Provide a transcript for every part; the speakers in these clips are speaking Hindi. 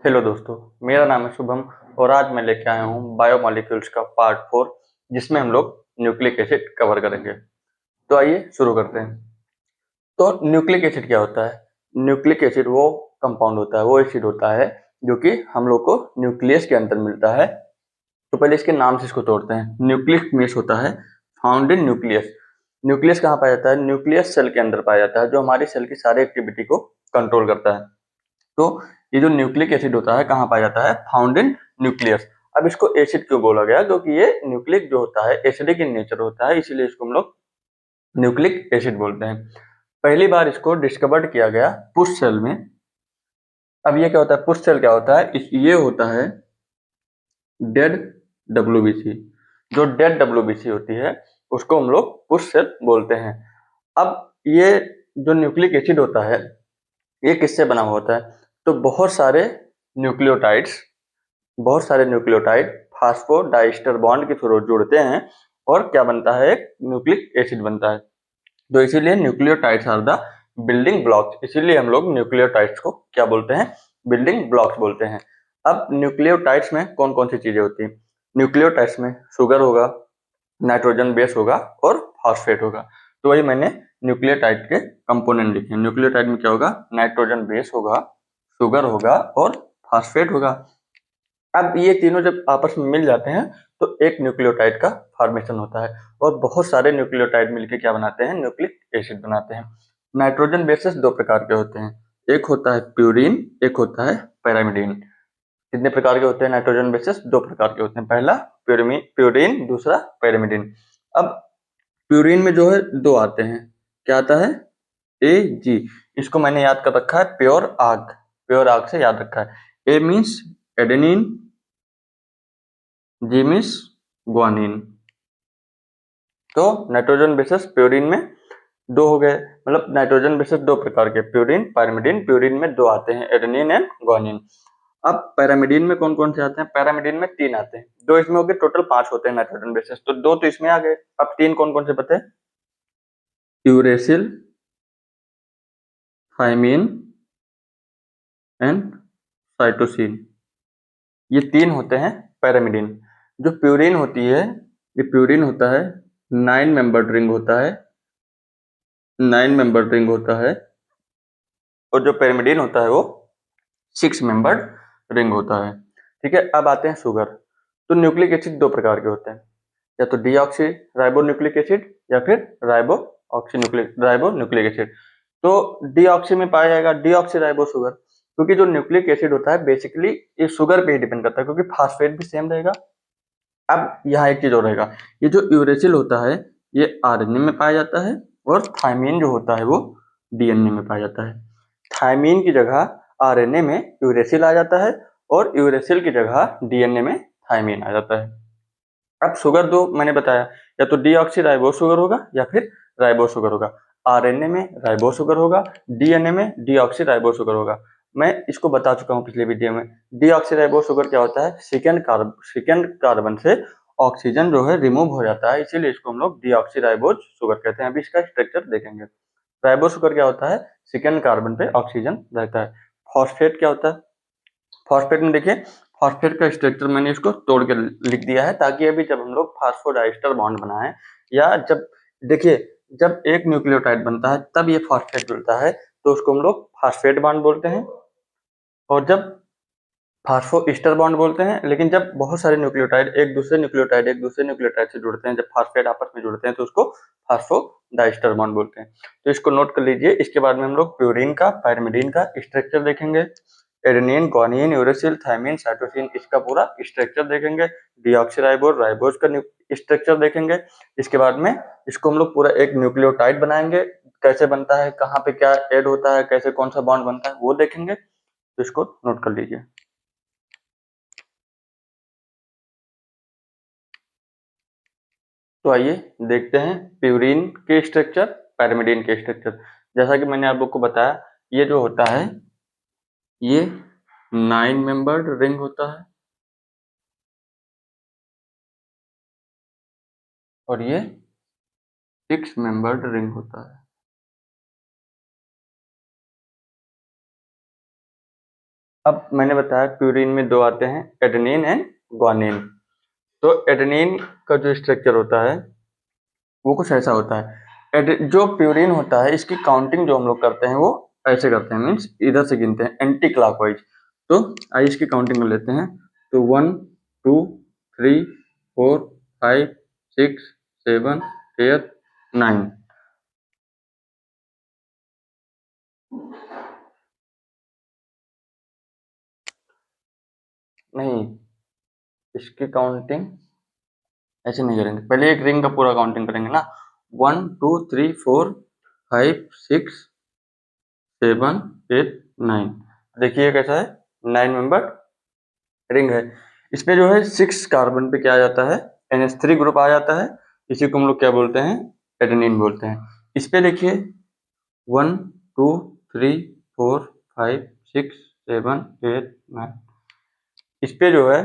हेलो दोस्तों, मेरा नाम है शुभम और आज मैं लेके आया हूँ बायोमॉलिक्यूल्स का पार्ट 4 जिसमें हम लोग न्यूक्लिक एसिड कवर करेंगे। तो आइए शुरू करते हैं। तो न्यूक्लिक एसिड क्या होता है? न्यूक्लिक एसिड वो कंपाउंड होता है, वो एसिड होता है जो कि हम लोग को न्यूक्लियस के अंदर मिलता है। तो पहले इसके नाम से इसको तोड़ते हैं। न्यूक्लिक मीन्स होता है फाउंड इन न्यूक्लियस। न्यूक्लियस कहाँ पाया जाता है? न्यूक्लियस सेल के अंदर पाया जाता है, जो हमारी सेल की सारी एक्टिविटी को कंट्रोल करता है। तो ये जो न्यूक्लिक एसिड होता है कहाँ पाया जाता है? Found in nucleus. अब इसको एसिड क्यों बोला गया? क्योंकि ये न्यूक्लिक जो होता है एसिडिक इन नेचर होता है, इसीलिए इसको हम लोग न्यूक्लिक एसिड बोलते हैं। पहली बार इसको डिस्कवर्ड किया गया पुश सेल में। अब ये क्या होता है? पुश सेल क्या होता है? ये होता है डेड डब्ल्यूबीसी। जो डेड डब्ल्यूबीसी होती है उसको हम लोग पुश सेल बोलते हैं। अब ये जो न्यूक्लिक एसिड होता है ये किससे बना हुआ होता है? तो बहुत सारे न्यूक्लियोटाइड फास्फोडाइस्टर बॉन्ड के थ्रू जुड़ते हैं और क्या बनता है? एक न्यूक्लिक एसिड बनता है। तो इसीलिए nucleotides are the building blocks, इसीलिए हम लोग न्यूक्लियोटाइड्स को क्या बोलते हैं? बिल्डिंग ब्लॉक्स बोलते हैं। अब न्यूक्लियोटाइड्स में कौन कौन सी चीजें होती हैं? न्यूक्लियोटाइड्स में शुगर होगा, नाइट्रोजन बेस होगा और फॉस्फेट होगा। तो वही मैंने न्यूक्लियोटाइड के कंपोनेंट लिखे हैं। न्यूक्लियोटाइड में क्या होगा? नाइट्रोजन बेस होगा, शुगर होगा और फॉस्फेट होगा। अब ये तीनों जब आपस में मिल जाते हैं तो एक न्यूक्लियोटाइड का फॉर्मेशन होता है और बहुत सारे न्यूक्लियोटाइड मिलकर क्या बनाते हैं? न्यूक्लिक एसिड बनाते हैं। नाइट्रोजन बेसेस दो प्रकार के होते हैं, एक होता है प्यूरिन, एक होता है पैरामिडिन। कितने प्रकार के होते हैं नाइट्रोजन बेसेस? दो प्रकार के होते हैं, पहला प्यूरिन, दूसरा पैरामिडिन। अब प्यूरिन में जो है दो आते हैं, क्या आता है? ए जी। इसको मैंने याद कर रखा है प्योर आग, प्योर आग से याद रखा है। ए मीन्स एडेनिन, जी मीन्स ग्वानिन। तो नाइट्रोजन बेसेस प्यूरिन में दो हो गए, मतलब नाइट्रोजन बेसेस दो प्रकार के, प्यूरिन पैरामिडिन। प्यूरिन में दो आते हैं, एडेनिन एंड ग्वानिन। अब पैरामिडिन में कौन कौन से आते हैं? पैरामिडिन में तीन आते हैं, दो इसमें हो गए, टोटल पांच होते हैं नाइट्रोजन बेसेस, तो दो तो इसमें आ गए। अब तीन कौन कौन से पते हैं? Uracil, thymine and cytosine. ये तीन होते हैं पैरामिडिन। जो प्यूरिन होती है, ये प्यूरिन होता है 9 मेंबर्ड रिंग होता है, 9 मेंबर्ड रिंग होता है। और जो पैरामिडिन होता है वो 6 मेंबर्ड रिंग होता है। ठीक है, अब आते हैं शुगर। तो न्यूक्लिक एसिड दो प्रकार के होते हैं, या तो डीऑक्सी राइबो न्यूक्लिक एसिड या फिर राइबो न्यूक्लिक एसिड। तो डीऑक्सी में पाया जाएगा डीऑक्सी राइबो शुगर, क्योंकि जो न्यूक्लिक एसिड होता है बेसिकली ये शुगर पे ही डिपेंड करता है, क्योंकि फास्फेट भी सेम रहेगा। अब यहाँ एक चीज और रहेगा, ये जो यूरेसिल होता है ये आरएनए में पाया जाता है और थायमीन जो होता है वो डीएनए में पाया जाता है। थायमीन की जगह आरएनए में यूरेसिल आ जाता है और यूरेसिल की जगह डीएनए में थायमीन आ जाता है। अब शुगर दो मैंने बताया, या तो डीऑक्सी राइबो शुगर होगा या फिर राइबो शुगर होगा। आरएनए में राइबो शुगर होगा, डीएनए में डीऑक्सी राइबो शुगर होगा। मैं इसको बता चुका हूँ पिछले वीडियो में। डीऑक्सी राइबो शुगर क्या होता है? सेकेंड कार्बन से ऑक्सीजन जो है रिमूव हो जाता है, इसीलिए इसको हम लोग डीऑक्सी राइबोज शुगर कहते हैं। अभी इसका स्ट्रक्चर देखेंगे। राइबो शुगर क्या होता है? सेकेंड कार्बन पे ऑक्सीजन रहता है। फॉस्फेट क्या होता है? फॉस्फेट में देखिए, फॉस्फेट का स्ट्रक्चर मैंने इसको तोड़ के लिख दिया है, ताकि अभी जब हम लोग फास्फोडाइस्टर बॉन्ड बनाएं, या जब देखिए जब एक न्यूक्लियोटाइड बनता है तब ये फॉस्फेट मिलता है, तो उसको हम लोग फास्फेट बॉन्ड बोलते हैं। और जब फास्फो ईस्टर बॉन्ड बोलते हैं। लेकिन जब बहुत सारे न्यूक्लियोटाइड एक दूसरे न्यूक्लियोटाइड से जुड़ते हैं, जब फास्फेट आपस में जुड़ते हैं, तो उसको फास्फो डाइस्टर बॉन्ड बोलते हैं। तो इसको नोट कर लीजिए। इसके बाद में हम लोग प्यूरिन का, पैरिमिडिन का स्ट्रक्चर देखेंगे, adenine, guanine, uracil, thymine, cytosine, इसका पूरा स्ट्रक्चर देखेंगे। डीऑक्सीराइबोज, राइबोज का स्ट्रक्चर देखेंगे। इसके बाद में इसको हम लोग पूरा एक न्यूक्लियोटाइड बनाएंगे, कैसे बनता है, कहाँ पे क्या ऐड होता है, कैसे कौन सा बॉन्ड बनता है वो देखेंगे। तो इसको नोट कर लीजिए। तो आइए देखते हैं प्यूरिन के स्ट्रक्चर, पैरामिडिन के स्ट्रक्चर। जैसा कि मैंने आप लोग को बताया, ये जो होता है ये 9 मेंबर्ड रिंग होता है और ये 6 मेंबर्ड रिंग होता है। अब मैंने बताया प्यूरिन में दो आते हैं, एडेनिन एंड ग्वानिन। तो एडेनिन का जो स्ट्रक्चर होता है वो कुछ ऐसा होता है। जो प्यूरिन होता है इसकी काउंटिंग जो हम लोग करते हैं वो ऐसे करते हैं, मीन्स इधर से गिनते हैं एंटी क्लॉकवाइज। तो आइए इसकी काउंटिंग कर लेते हैं। तो 1 2 3 4 5 6 7 8 9। नहीं, इसकी काउंटिंग ऐसे नहीं करेंगे, पहले एक रिंग का पूरा काउंटिंग करेंगे ना। 1 2 3 4 5 6 7 8 9। देखिए कैसा है, 9 मेंबर रिंग है। इसमें जो है 6 कार्बन पे क्या आ जाता है, NH3 ग्रुप आ जाता है। इसी को हम लोग क्या बोलते हैं, एडेनिन बोलते हैं। इस पे देखिए 1 2 3 4 5 6 7 8 9। इस पे जो है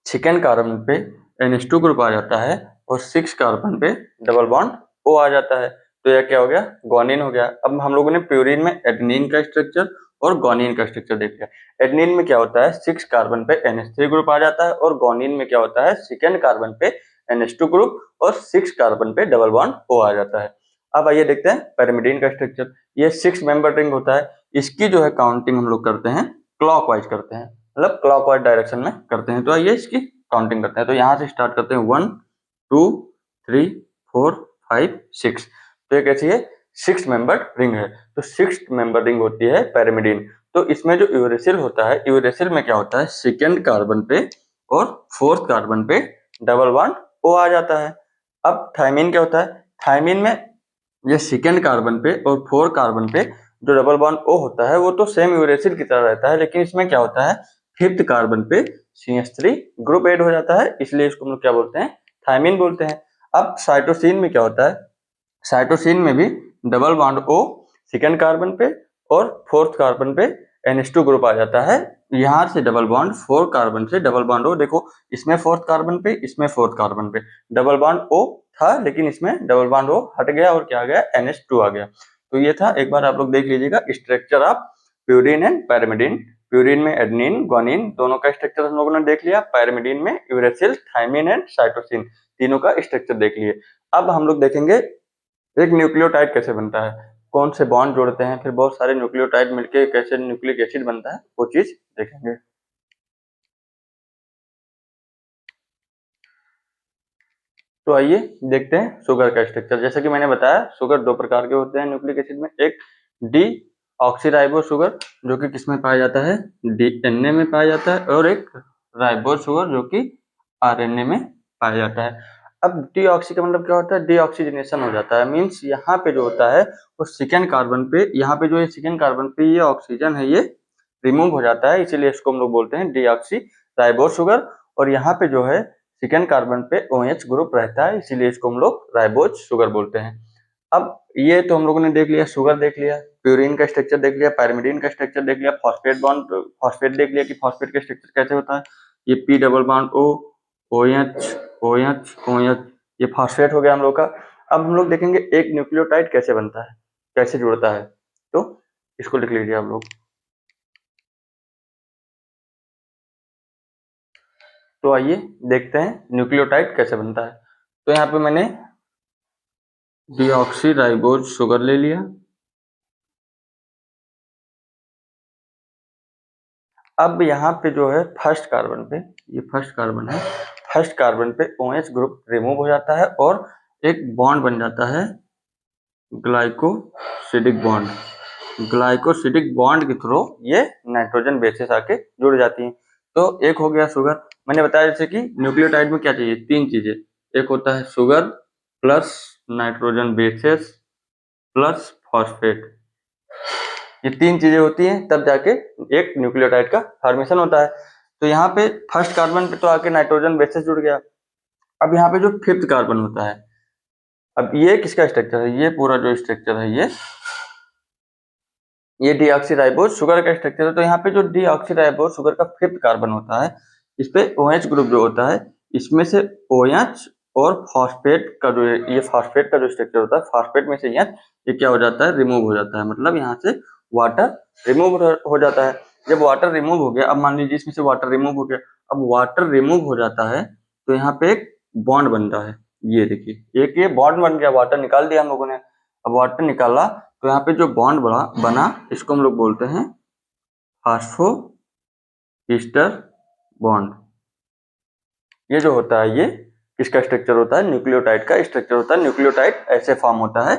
सेकेंड कार्बन पे NH2 ग्रुप आ जाता है और 6 कार्बन पे डबल बॉन्ड O आ जाता है। तो यह क्या हो गया, ग्वानिन हो गया। अब हम लोगों ने प्यूरिन में एडेनिन का स्ट्रक्चर और ग्वानिन का स्ट्रक्चर देख लिया। एडेनिन में क्या होता है, 6 कार्बन पे NH3 ग्रुप आ जाता है और ग्वानिन में क्या होता है, सेकेंड कार्बन पे NH2 ग्रुप और 6 कार्बन पे डबल बॉन्ड O आ जाता है। अब आइए देखते हैं पैरिमिडीन का स्ट्रक्चर। ये 6 मेंबर रिंग होता है। इसकी जो है काउंटिंग हम लोग करते हैं क्लॉकवाइज करते हैं, मतलब क्लॉकवाइज डायरेक्शन में करते हैं। तो आइए इसकी काउंटिंग करते हैं। तो यहाँ से स्टार्ट करते हैं 1 2 3 4 5 6। तो ये कैसी है, 6 मेंबर रिंग है। तो 6 मेंबर रिंग होती है पैरिमिडीन। तो इसमें जो यूरेसिल होता है, यूरेसिल में क्या होता है, सेकेंड कार्बन पे और फोर्थ कार्बन पे डबल बॉन्ड O आ जाता है। अब थायमिन क्या होता है, थायमिन में ये सेकेंड कार्बन पे और फोर्थ कार्बन पे जो डबल बॉन्ड O होता है वो तो सेम यूरेसिल की तरह रहता है, लेकिन इसमें क्या होता है, फिफ्थ कार्बन पे CH3 ग्रुप ऐड हो जाता है, इसलिए इसको हम लोग क्या बोलते हैं, थायमिन बोलते हैं। अब साइटोसिन में क्या होता है, साइटोसिन में भी double bond O second carbon पे और फोर्थ कार्बन पे NH2 ग्रुप आ जाता है। यहाँ से डबल बॉन्ड 4 कार्बन से डबल बॉन्ड O, देखो इसमें फोर्थ कार्बन पे, इसमें फोर्थ कार्बन पे डबल बॉन्ड O था, लेकिन इसमें डबल बॉन्ड O हट गया और क्या आ गया, NH2 आ गया। तो ये था, एक बार आप लोग देख लीजिएगा structure of purine and pyrimidine. Purine में एडेनिन ग्वानिन दोनों का स्ट्रक्चर हम लोगों ने देख लिया। पैरिमिडीन में यूरेसिल थायमिन एंड साइटोसिन तीनों का स्ट्रक्चर देख लिए। अब हम लोग देखेंगे एक न्यूक्लियोटाइड कैसे बनता है, कौन से बॉन्ड जोड़ते हैं, फिर बहुत सारे न्यूक्लियोटाइड मिलके कैसे न्यूक्लिक एसिड बनता है, वो चीज देखेंगे। तो आइए देखते हैं शुगर का स्ट्रक्चर। जैसे कि मैंने बताया शुगर दो प्रकार के होते हैं न्यूक्लिक एसिड में, एक डी ऑक्सीराइबो शुगर जो कि किसमें पाया जाता है, DNA में पाया जाता है, और एक राइबो शुगर जो कि RNA में पाया जाता है। अब डीऑक्सी का मतलब क्या होता है, डीऑक्सीजनेशन हो जाता है, मीन्स यहाँ पे जो होता है वो सेकेंड कार्बन पे, यहाँ पे जो है सेकेंड कार्बन पे ये ऑक्सीजन है ये रिमूव हो जाता है, इसीलिए इसको हम लोग बोलते हैं डीऑक्सी राइबो शुगर। और यहाँ पे जो है सेकेंड कार्बन पे OH ग्रुप रहता है, इसीलिए इसको हम लोग राइबोज शुगर बोलते हैं। अब ये तो हम लोगों ने देख लिया, शुगर देख लिया, प्यूरिन का स्ट्रक्चर देख लिया, पैरिमिडीन का स्ट्रक्चर देख लिया, फॉस्फेट बॉन्ड फॉस्फेट देख लिया कि फॉस्फेट का स्ट्रक्चर कैसे होता है, ये P double bond O OH OH OH, ये फॉस्फेट हो गया हम लोग का। अब हम लोग देखेंगे एक न्यूक्लियोटाइड कैसे बनता है, कैसे जुड़ता है, तो इसको लिख लीजिए आप लोग। तो आइए देखते हैं न्यूक्लियोटाइड कैसे बनता है। तो यहाँ पे मैंने डीऑक्सी राइबोज शुगर ले लिया। अब यहाँ पे जो है फर्स्ट कार्बन पे, ये फर्स्ट कार्बन है, फर्स्ट कार्बन पे OH ग्रुप रिमूव हो जाता है और एक बॉन्ड बन जाता है ग्लाइकोसिडिक बॉन्ड। ग्लाइकोसिडिक बॉन्ड के थ्रू ये नाइट्रोजन बेसेस आके जुड़ जाती हैं। तो एक हो गया शुगर। मैंने बताया जैसे कि न्यूक्लियोटाइड में क्या चाहिए, तीन चीजें, एक होता है sugar plus nitrogen bases plus phosphate, ये तीन चीजें होती हैं तब जाके एक न्यूक्लियोटाइड का फॉर्मेशन होता है। तो यहाँ पे फर्स्ट कार्बन पे तो आके नाइट्रोजन बेसेस जुड़ गया। अब यहाँ पे जो फिफ्थ कार्बन होता है, अब ये किसका स्ट्रक्चर है, ये पूरा जो स्ट्रक्चर है ये डीऑक्सीराइबोज शुगर का स्ट्रक्चर है। तो यहाँ पे जो डीऑक्सीराइबोज शुगर का फिफ्थ कार्बन होता है, इस पे OH ग्रुप जो होता है, इसमें से OH और फॉस्फेट का जो ये फॉस्फेट का जो स्ट्रक्चर होता है, फॉस्फेट में से ये क्या हो जाता है, रिमूव हो जाता है, मतलब यहाँ से वाटर रिमूव हो जाता है। जब वाटर रिमूव हो गया, अब मान लीजिए इसमें से वाटर रिमूव हो गया, अब वाटर रिमूव हो जाता है तो यहाँ पे एक बॉन्ड बनता है। ये देखिए एक ये बॉन्ड बन गया, वाटर निकाल दिया हम लोगों ने। अब वाटर निकाला तो यहाँ पे जो बॉन्ड बना इसको हम लोग बोलते हैं फास्फो ईस्टर बॉन्ड। ये जो होता है ये किसका स्ट्रक्चर होता है? न्यूक्लियोटाइड का स्ट्रक्चर होता है। न्यूक्लियोटाइड ऐसे फॉर्म होता है,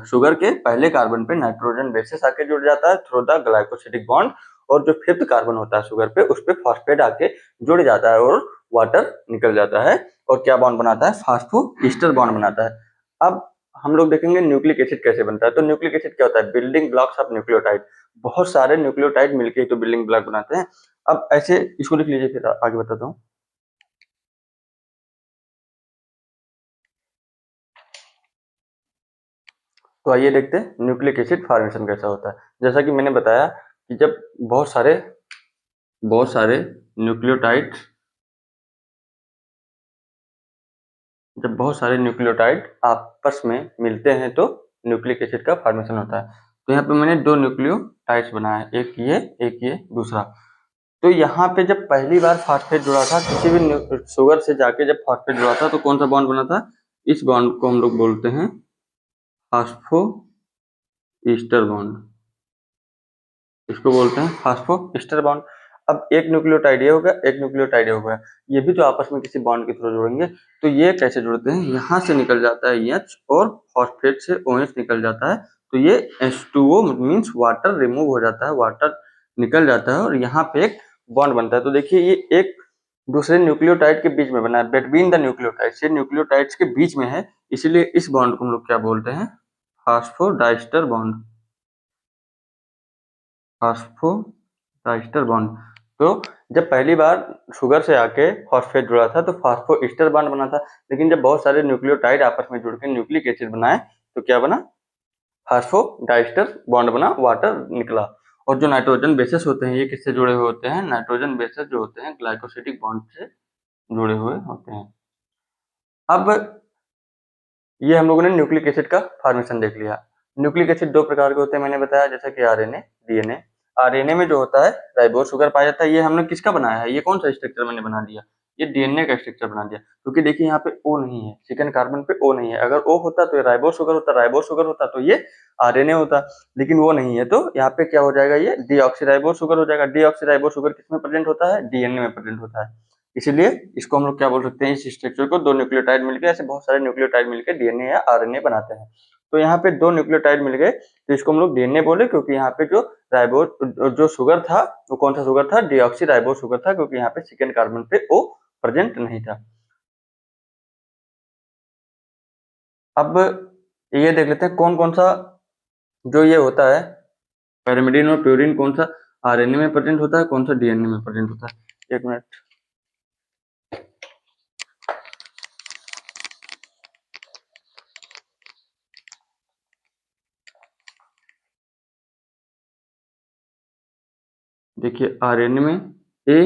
शुगर के पहले कार्बन पे नाइट्रोजन बेसिस आके जुड़ जाता है थ्रू द ग्लाइकोसिडिक बॉन्ड, और जो फिफ्थ कार्बन होता है शुगर पे उस पे फॉस्फेट आके जुड़ जाता है और वाटर निकल जाता है और क्या बॉन्ड बनाता है? फास्फो ईस्टर बॉन्ड बनाता है। अब हम लोग देखेंगे न्यूक्लिक एसिड कैसे बनता है। तो न्यूक्लिक एसिड क्या होता है? Building blocks of nucleotide. बहुत सारे न्यूक्लियोटाइड मिलके ही तो बिल्डिंग ब्लॉक बनाते हैं। अब ऐसे इसको लिख लीजिए, फिर आगे बताता हूँ। तो आइए देखते हैं न्यूक्लिक एसिड फॉर्मेशन कैसा होता है। जैसा कि मैंने बताया कि जब बहुत सारे न्यूक्लियोटाइड आपस में मिलते हैं तो न्यूक्लिक एसिड का फॉर्मेशन होता है। तो यहाँ पे मैंने दो न्यूक्लियोटाइड्स बनाए, एक ये दूसरा। तो यहाँ पे जब पहली बार फॉस्फेट जुड़ा था, किसी भी शुगर से जाके जब फॉस्फेट जुड़ा था तो कौन सा बॉन्ड बना था? इस बॉन्ड को हम लोग बोलते हैं फास्फो ईस्टर बॉन्ड। इसको बोलते हैं फास्फो ईस्टर बॉन्ड। अब एक न्यूक्लियोटाइड ये हो गया, एक न्यूक्लियोटाइड ये हो गया, ये भी तो आपस में किसी बॉन्ड के थ्रू जुड़ेंगे। तो ये कैसे जुड़ते हैं? यहाँ से निकल जाता है H और फॉस्फेट से OH निकल जाता है, तो ये H2O मीन्स वाटर रिमूव हो जाता है, वाटर निकल जाता है और यहाँ पे एक बॉन्ड बनता है। तो देखिए ये एक दूसरे न्यूक्लियोटाइड के बीच में बना है, बिटवीन द न्यूक्लियोटाइड्स, ये न्यूक्लियोटाइड्स के बीच में है, इसीलिए इस बॉन्ड को हम लोग क्या बोलते हैं? Phosphodiester bond. Phosphodiester bond. तो जब पहली बार शुगर से आके फॉस्फेट जुड़ा था तो फास्फो ईस्टर बॉन्ड बना था, लेकिन जब बहुत सारे न्यूक्लियोटाइड आपस में जुड़ के न्यूक्लिक एसिड बनाए तो क्या बना? फास्फोडाइस्टर बॉन्ड बना, वाटर निकला। और जो नाइट्रोजन बेसेस होते हैं ये किससे जुड़े हुए होते हैं? नाइट्रोजन बेसेस जो होते हैं ग्लाइकोसिडिक बॉन्ड से जुड़े हुए होते हैं। अब ये हम लोगों ने न्यूक्लिक एसिड का फॉर्मेशन देख लिया। न्यूक्लिक एसिड दो प्रकार के होते हैं मैंने बताया, जैसा कि आरएनए, डीएनए। आरएनए में जो होता है राइबोज शुगर पाया जाता है। ये हमने किसका बनाया है? ये कौन सा स्ट्रक्चर मैंने बना दिया? ये डीएनए का स्ट्रक्चर बना दिया, क्योंकि देखिए यहाँ पे ओ नहीं है, सेकंड कार्बन पे ओ नहीं है। अगर ओ होता तो ये राइबोज शुगर होता तो ये आरएनए होता, लेकिन वो नहीं है। तो यहाँ पे क्या हो जाएगा? ये डीऑक्सीराइबोज शुगर हो जाएगा। डीऑक्सीराइबोज शुगर किसमें प्रेजेंट होता है? डीएनए में प्रेजेंट होता है। इसीलिए इसको हम लोग क्या बोल सकते हैं? इस स्ट्रक्चर को दो न्यूक्लियोटाइड मिलकर, ऐसे बहुत सारे न्यूक्लियोटाइड मिलकर डीएनए या आरएनए बनाते हैं। तो यहाँ पे दो न्यूक्लियोटाइड मिल गए तो इसको हम लोग डीएनए बोले, क्योंकि यहाँ पे जो राइबोज जो शुगर था वो कौन सा शुगर था? डीऑक्सीराइबोज शुगर था, क्योंकि यहाँ पे सेकंड कार्बन पे ओ प्रेजेंट नहीं था। अब ये देख लेते हैं कौन कौन सा जो ये होता है पैरामिडिन और प्यूरिन कौन सा आरएनए में प्रेजेंट होता है, कौन सा डीएनए में प्रेजेंट होता है। एक मिनट। देखिए आरएनए में ए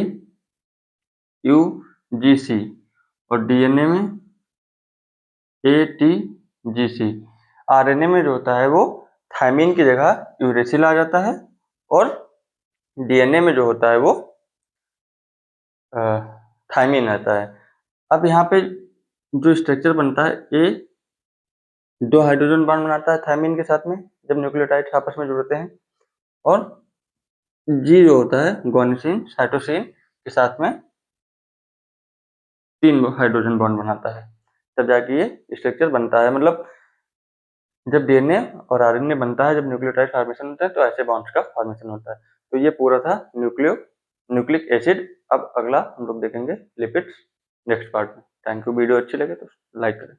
यू जी सी और डीएनए में A T G C. RNA में जो होता है वो थायमिन की जगह यूरेसिल आ जाता है, और डीएनए में जो होता है वो थायमिन रहता है। अब यहाँ पे जो स्ट्रक्चर बनता है, ए दो हाइड्रोजन बॉन्ड बनाता है थायमिन के साथ में जब न्यूक्लियोटाइड्स आपस में जुड़ते हैं, और जी जो होता है गुआनिसिन साइटोसिन के साथ में तीन हाइड्रोजन बॉन्ड बनाता है, तब जाके ये स्ट्रक्चर बनता है। मतलब जब डीएनए और आरएनए बनता है, जब न्यूक्लियोटाइड फॉर्मेशन होता है तो ऐसे बॉन्ड्स का फॉर्मेशन होता है। तो ये पूरा था न्यूक्लिक एसिड। अब अगला हम लोग देखेंगे लिपिड्स नेक्स्ट पार्ट में। Thank you. वीडियो अच्छी लगे तो लाइक करें।